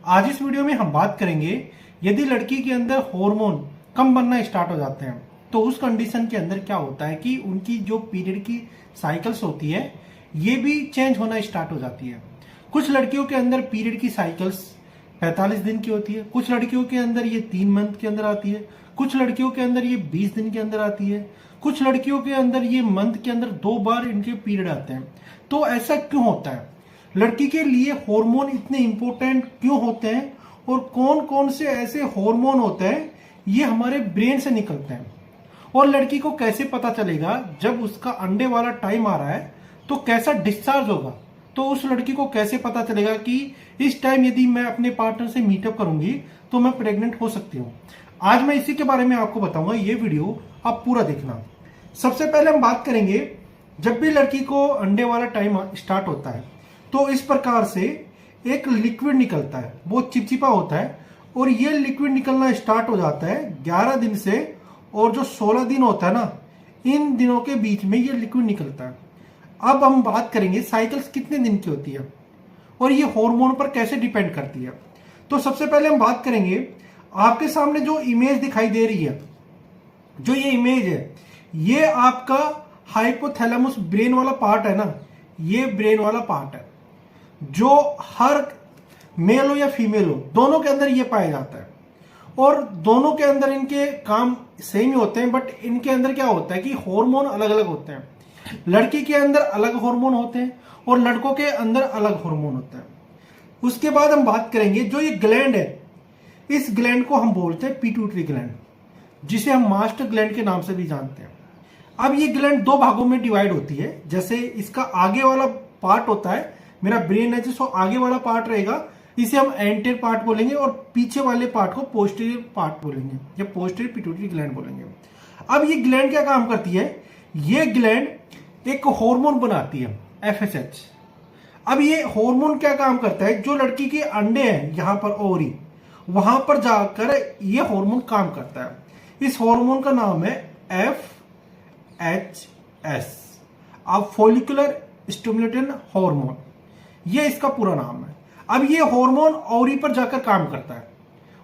आज इस वीडियो में हम बात करेंगे यदि लड़की के अंदर हार्मोन कम बनना स्टार्ट हो जाते हैं तो उस कंडीशन के अंदर क्या होता है कि उनकी जो पीरियड की साइकिल्स होती है ये भी चेंज होना स्टार्ट हो जाती है। कुछ लड़कियों के अंदर पीरियड की साइकिल्स 45 दिन की होती है, कुछ लड़कियों के अंदर ये 3 मंथ के अंदर आती है, कुछ लड़कियों के अंदर ये 20 दिन के अंदर आती है, कुछ लड़कियों के अंदर ये मंथ के अंदर 2 बार इनके पीरियड आते हैं। तो ऐसा क्यों होता है? लड़की के लिए हार्मोन इतने इंपॉर्टेंट क्यों होते हैं और कौन कौन से ऐसे हार्मोन होते हैं ये हमारे ब्रेन से निकलते हैं? और लड़की को कैसे पता चलेगा जब उसका अंडे वाला टाइम आ रहा है तो कैसा डिस्चार्ज होगा? तो उस लड़की को कैसे पता चलेगा कि इस टाइम यदि मैं अपने पार्टनर से मीटअप करूंगी तो मैं प्रेग्नेंट हो सकती हूँ? आज मैं इसी के बारे में आपको बताऊंगा। ये वीडियो आप पूरा देखना। सबसे पहले हम बात करेंगे, जब भी लड़की को अंडे वाला टाइम स्टार्ट होता है तो इस प्रकार से एक लिक्विड निकलता है, वो चिपचिपा होता है और ये लिक्विड निकलना स्टार्ट हो जाता है 11 दिन से, और जो 16 दिन होता है ना, इन दिनों के बीच में ये लिक्विड निकलता है। अब हम बात करेंगे साइकिल्स कितने दिन की होती है और ये हार्मोन पर कैसे डिपेंड करती है। तो सबसे पहले हम बात करेंगे, आपके सामने जो इमेज दिखाई दे रही है, जो ये इमेज है, ये आपका हाइपोथैलेमस ब्रेन वाला पार्ट है ना, ये ब्रेन वाला पार्ट है जो हर मेल हो या फीमेल हो दोनों के अंदर ये पाया जाता है। और दोनों के अंदर इनके काम सेम ही होते हैं, बट इनके अंदर क्या होता है कि हार्मोन अलग अलग होते हैं। लड़की के अंदर अलग हार्मोन होते हैं और लड़कों के अंदर अलग हार्मोन होता है। उसके बाद हम बात करेंगे, जो ये ग्लैंड है, इस ग्लैंड को हम बोलते हैं पिट्यूटरी ग्लैंड, जिसे हम मास्टर ग्लैंड के नाम से भी जानते हैं। अब ये ग्लैंड 2 भागों में डिवाइड होती है। जैसे इसका आगे वाला पार्ट होता है, मेरा ब्रेन है जिसको आगे वाला पार्ट रहेगा, इसे हम एंटेरियर पार्ट बोलेंगे, और पीछे वाले पार्ट को पोस्टीरियर पार्ट बोलेंगे या पोस्टीरियर पिट्यूटरी ग्लैंड बोलेंगे। अब ये ग्लैंड क्या काम करती है? ये ग्लैंड एक हार्मोन बनाती है, FSH। अब ये हार्मोन क्या काम करता है? जो लड़की के अंडे हैं यहां पर ओवरी, वहां पर जाकर ये हार्मोन काम करता है। इस हार्मोन का नाम है FHS, अब फॉलिकुलर स्टिमुलेटिंग हार्मोन, ये इसका पूरा नाम है। अब ये हार्मोन ओवरी पर जाकर काम करता है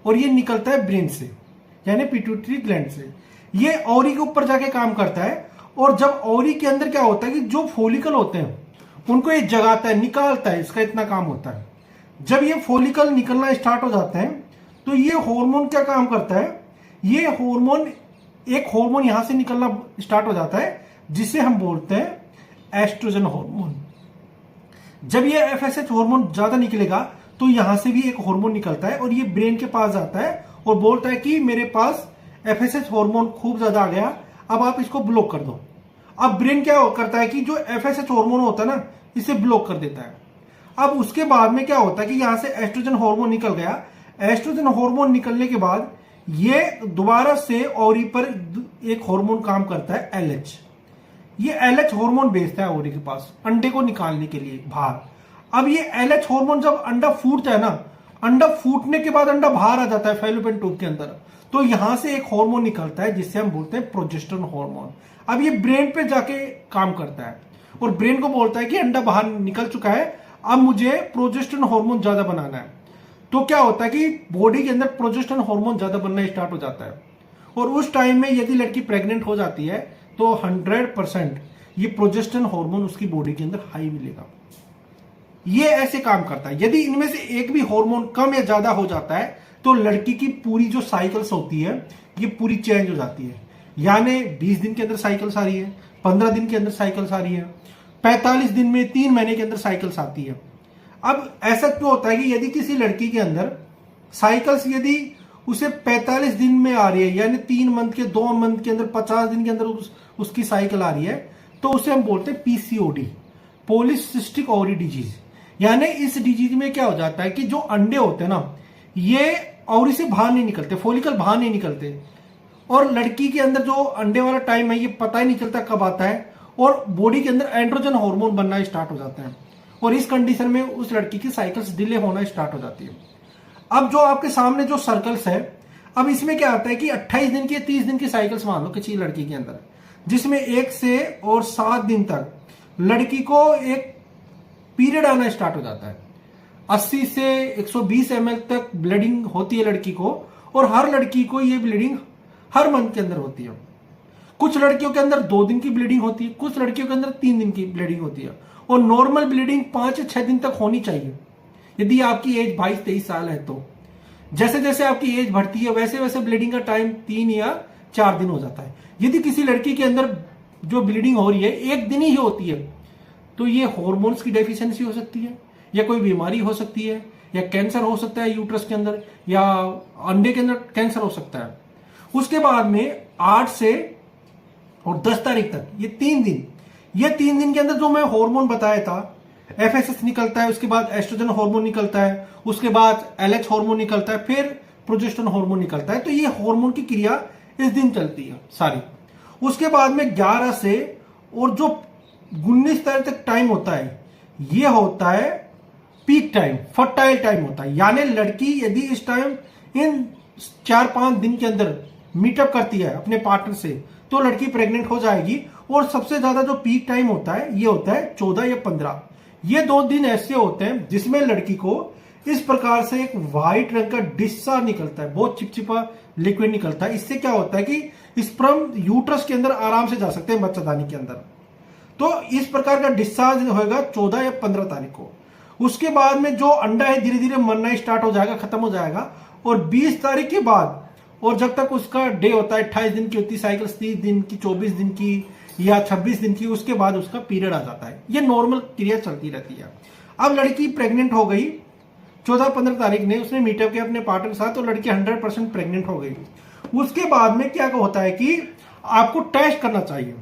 और ये निकलता है ब्रेन से, यानी पिट्यूटरी ग्लैंड से। ये ओवरी के ऊपर जाके काम करता है, और जब ओवरी के अंदर क्या होता है कि जो फॉलिकल होते हैं उनको ये जगाता है, निकालता है, इसका इतना काम होता है। जब ये फॉलिकल निकलना स्टार्ट हो जाते हैं तो ये हार्मोन क्या काम करता है? ये हार्मोन, एक हार्मोन यहां से निकलना स्टार्ट हो जाता है जिसे हम बोलते हैं एस्ट्रोजन हार्मोन। जब ये FSH हार्मोन ज्यादा निकलेगा तो यहां से भी एक हार्मोन निकलता है और ये ब्रेन के पास जाता है और बोलता है कि मेरे पास FSH हार्मोन खूब ज्यादा आ गया, अब आप इसको ब्लॉक कर दो। अब ब्रेन क्या करता है कि जो FSH हार्मोन होता है ना, इसे ब्लॉक कर देता है। अब उसके बाद में क्या होता है कि यहां से एस्ट्रोजन हार्मोन निकल गया। एस्ट्रोजन हार्मोन निकलने के बाद ये दोबारा से ओवरी पर एक हार्मोन काम करता है, LH। ये LH हार्मोन भेजता है ओवरी के पास अंडे को निकालने के लिए बाहर। अब ये LH हार्मोन जब अंडा फूटता है ना, अंडा फूटने के बाद अंडा बाहर आ जाता है फैलोपियन ट्यूब के अंदर, तो यहां से एक हार्मोन निकलता है जिससे हम बोलते हैं प्रोजेस्टेरोन हार्मोन। अब ये ब्रेन पे जाके काम करता है और ब्रेन को बोलता है कि अंडा बाहर निकल चुका है, अब मुझे प्रोजेस्टेरोन हार्मोन ज्यादा बनाना है। तो क्या होता है कि बॉडी के अंदर प्रोजेस्टेरोन हार्मोन ज्यादा बनना स्टार्ट हो जाता है, और उस टाइम में यदि लड़की प्रेग्नेंट हो जाती है तो 100% ये प्रोजेस्टेरोन हार्मोन उसकी बॉडी के अंदर हाई मिलेगा। ये ऐसे काम करता है। यदि इनमें से एक भी हार्मोन कम या ज्यादा हो जाता है तो लड़की की पूरी जो साइकिल्स होती है ये पूरी चेंज हो जाती है। यानी 20 दिन के अंदर साइकिल्स आ रही है, 15 दिन के अंदर साइकिल्स आ रही है, 45 दिन में, 3 महीने के अंदर साइकिल्स आती है। अब ऐसा क्यों होता है कि यदि किसी लड़की के अंदर साइकिल्स यदि उसे 45 दिन में आ रही है, यानी 3 मंथ के 2 मंथ के अंदर 50 दिन के अंदर उसकी साइकिल आ रही है, तो उसे हम बोलते हैं PCOD, पॉलीसिस्टिक ओवरी डिजीज। यानी इस डिजीज में क्या हो जाता है कि जो अंडे होते हैं ना, ये ओवरी से बाहर नहीं निकलते, फॉलिकल बाहर नहीं निकलते, और लड़की के अंदर जो अंडे वाला टाइम है ये पता ही नहीं चलता कब आता है, और बॉडी के अंदर एंड्रोजन हार्मोन बनना स्टार्ट हो जाता है, और इस कंडीशन में उस लड़की की साइकिल्स डिले होना स्टार्ट हो जाती है। अब जो आपके सामने जो सर्कल्स है, अब इसमें क्या आता है कि 28 दिन की 30 दिन की साइकिल्स मान लो किसी लड़की के अंदर, जिसमें 1 से और 7 दिन तक लड़की को एक पीरियड आना स्टार्ट हो जाता है। 80 से 120 ml तक ब्लीडिंग होती है लड़की को, और हर लड़की को ये ब्लीडिंग हर मंथ के अंदर होती है। कुछ लड़कियों के अंदर 2 दिन की ब्लीडिंग होती है, कुछ लड़कियों के अंदर 3 दिन की ब्लीडिंग होती है, और नॉर्मल ब्लीडिंग 5 से 6 दिन तक होनी चाहिए यदि आपकी एज 22-23 साल है। तो जैसे जैसे आपकी एज बढ़ती है वैसे वैसे ब्लीडिंग का टाइम 3 या 4 दिन हो जाता है। यदि किसी लड़की के अंदर जो ब्लीडिंग हो रही है 1 दिन ही होती है, तो ये हॉर्मोन्स की डेफिशिएंसी हो सकती है, या कोई बीमारी हो सकती है, या कैंसर हो सकता है यूट्रस के अंदर, या अंडे के अंदर कैंसर हो सकता है। उसके बाद में 8 से और 10 तारीख तक ये 3 दिन के अंदर जो मैं हार्मोन बताया था, एफएसएस निकलता है, उसके बाद एस्ट्रोजन हार्मोन निकलता है, उसके बाद एलएच हार्मोन निकलता है, फिर प्रोजेस्टेरोन हार्मोन निकलता है। तो ये हार्मोन की क्रिया इस दिन चलती है सारी। उसके बाद में 11 से और जो 19 तारीख तक टाइम होता है, ये होता है पीक टाइम, फर्टाइल टाइम होता है। यानी लड़की यदि इस टाइम इन 4-5 दिन के अंदर मीटअप करती है अपने पार्टनर से, तो लड़की प्रेग्नेंट हो जाएगी। और सबसे ज्यादा जो पीक टाइम होता है ये होता है 14 या 15। ये 2 दिन ऐसे होते हैं जिसमें लड़की को इस प्रकार से एक व्हाइट रंग का डिस्चार्ज निकलता है, बहुत चिपचिपा लिक्विड निकलता है। इससे क्या होता है कि स्पर्म यूट्रस के अंदर आराम से जा सकते हैं, बच्चादानी के अंदर। तो इस प्रकार का डिस्चार्ज होगा 14 या 15 तारीख को। उसके बाद में जो अंडा है धीरे धीरे मरना स्टार्ट हो जाएगा, खत्म हो जाएगा। और 20 तारीख के बाद और जब तक उसका डे होता है, 28 दिन की होती है साइकिल, 30 दिन की, 24 दिन की या 26 दिन की, उसके बाद उसका पीरियड आ जाता है। ये नॉर्मल क्रिया चलती रहती है। अब लड़की प्रेग्नेंट हो गई 14-15 तारीख ने, उसने मीटअप किया अपने पार्टनर के साथ, तो लड़की 100% प्रेग्नेंट हो गई। उसके बाद में क्या होता है कि आपको टेस्ट करना चाहिए।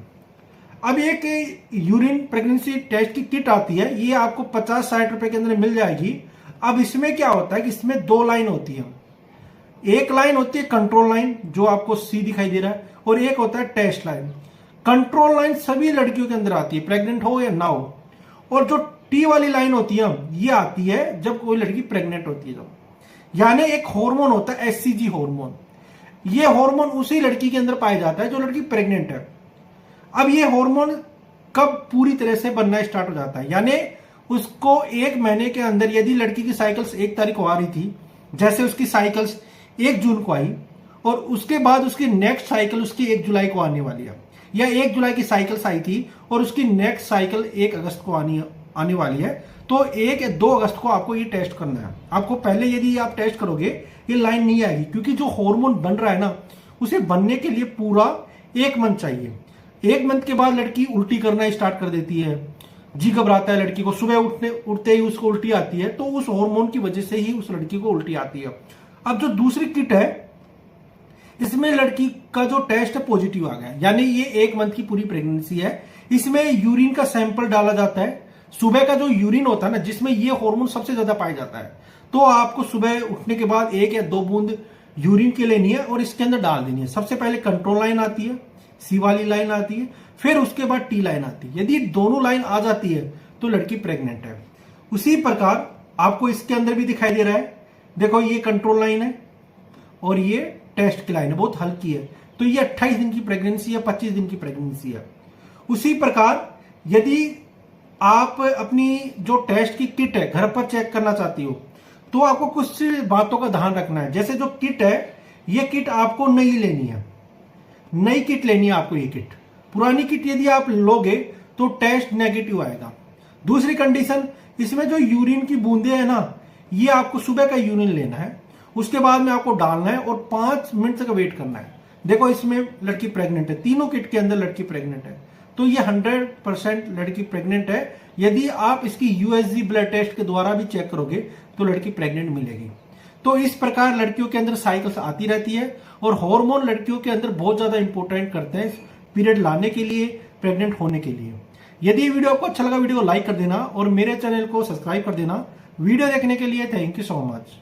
अब एक यूरिन प्रेगनेंसी टेस्ट की किट आती है, ये आपको 50-60 रुपए के अंदर मिल जाएगी। अब इसमें क्या होता है कि इसमें 2 लाइन होती है। एक लाइन होती है कंट्रोल लाइन, जो आपको सी दिखाई दे रहा है, और एक होता है टेस्ट लाइन। कंट्रोल लाइन सभी लड़कियों के अंदर आती है, प्रेग्नेंट हो या ना हो। और जो टी वाली लाइन होती है ये आती है जब कोई लड़की प्रेग्नेंट होती है। यानी एक हार्मोन होता है एचसीजी हार्मोन, ये हार्मोन उसी लड़की के अंदर पाया जाता है जो लड़की प्रेग्नेंट है। अब ये हार्मोन कब पूरी तरह से बनना स्टार्ट हो जाता है, यानी उसको 1 महीने के अंदर, यदि लड़की की साइकिल्स 1 तारीख को आ रही थी, जैसे उसकी साइकिल्स 1 जून को आई, और उसके बाद उसकी नेक्स्ट साइकिल उसकी 1 जुलाई को आने वाली है, या 1 जुलाई की साइकिल्स आई थी और उसकी नेक्स्ट साइकिल 1 अगस्त को आने वाली है, तो 1 या 2 अगस्त को आपको ये टेस्ट करना है। आपको पहले यदि आप टेस्ट करोगे ये लाइन नहीं आएगी, क्योंकि जो हार्मोन बन रहा है ना, उसे बनने के लिए पूरा 1 मंथ चाहिए। 1 मंथ के बाद लड़की उल्टी करना स्टार्ट कर देती है, जी घबराता है लड़की को, सुबह उठते ही उसको उल्टी आती है, तो उस हार्मोन की वजह से ही उस लड़की को उल्टी आती है। अब जो दूसरी किट है, इसमें लड़की का जो टेस्ट है पॉजिटिव आ गया, यानी ये 1 मंथ की पूरी प्रेगनेंसी है। इसमें यूरिन का सैंपल डाला जाता है। सुबह का जो यूरिन होता है ना, जिसमें ये हार्मोन सबसे ज्यादा पाया जाता है, तो आपको सुबह उठने के बाद 1 या 2 बूंद यूरिन की लेनी है और इसके अंदर डाल देनी है। सबसे पहले कंट्रोल लाइन आती है, सी वाली लाइन आती है, फिर उसके बाद टी लाइन आती है। यदि दोनों लाइन आ जाती है तो लड़की प्रेग्नेंट है। उसी प्रकार आपको इसके अंदर भी दिखाई दे रहा है, देखो ये कंट्रोल लाइन है और ये टेस्ट की लाइन है, बहुत हल्की है, तो ये 28 दिन की प्रेगनेंसी है, 25 दिन की प्रेगनेंसी है। उसी प्रकार यदि आप अपनी जो टेस्ट की किट है घर पर चेक करना चाहती हो, तो आपको कुछ बातों का ध्यान रखना है। जैसे जो किट है, ये किट आपको नई लेनी है, नई किट लेनी है आपको। ये किट, पुरानी किट यदि आप लोगे तो टेस्ट नेगेटिव आएगा। दूसरी कंडीशन, इसमें जो यूरिन की बूंदे हैं ना, ये आपको सुबह का यूरिन लेना है, उसके बाद में आपको डालना है और 5 मिनट तक वेट करना है। देखो इसमें लड़की प्रेग्नेंट है, तीनों किट के अंदर लड़की प्रेग्नेंट है, तो ये 100% लड़की प्रेग्नेंट है। यदि आप इसकी यूएसजी ब्लड टेस्ट के द्वारा भी चेक करोगे तो लड़की प्रेग्नेंट मिलेगी। तो इस प्रकार लड़कियों के अंदर साइकिल्स आती रहती है, और हार्मोन लड़कियों के अंदर बहुत ज्यादा इंपॉर्टेंट करते हैं पीरियड लाने के लिए, प्रेग्नेंट होने के लिए। यदि वीडियो आपको अच्छा लगा, वीडियो को लाइक कर देना और मेरे चैनल को सब्सक्राइब कर देना। वीडियो देखने के लिए थैंक यू सो मच।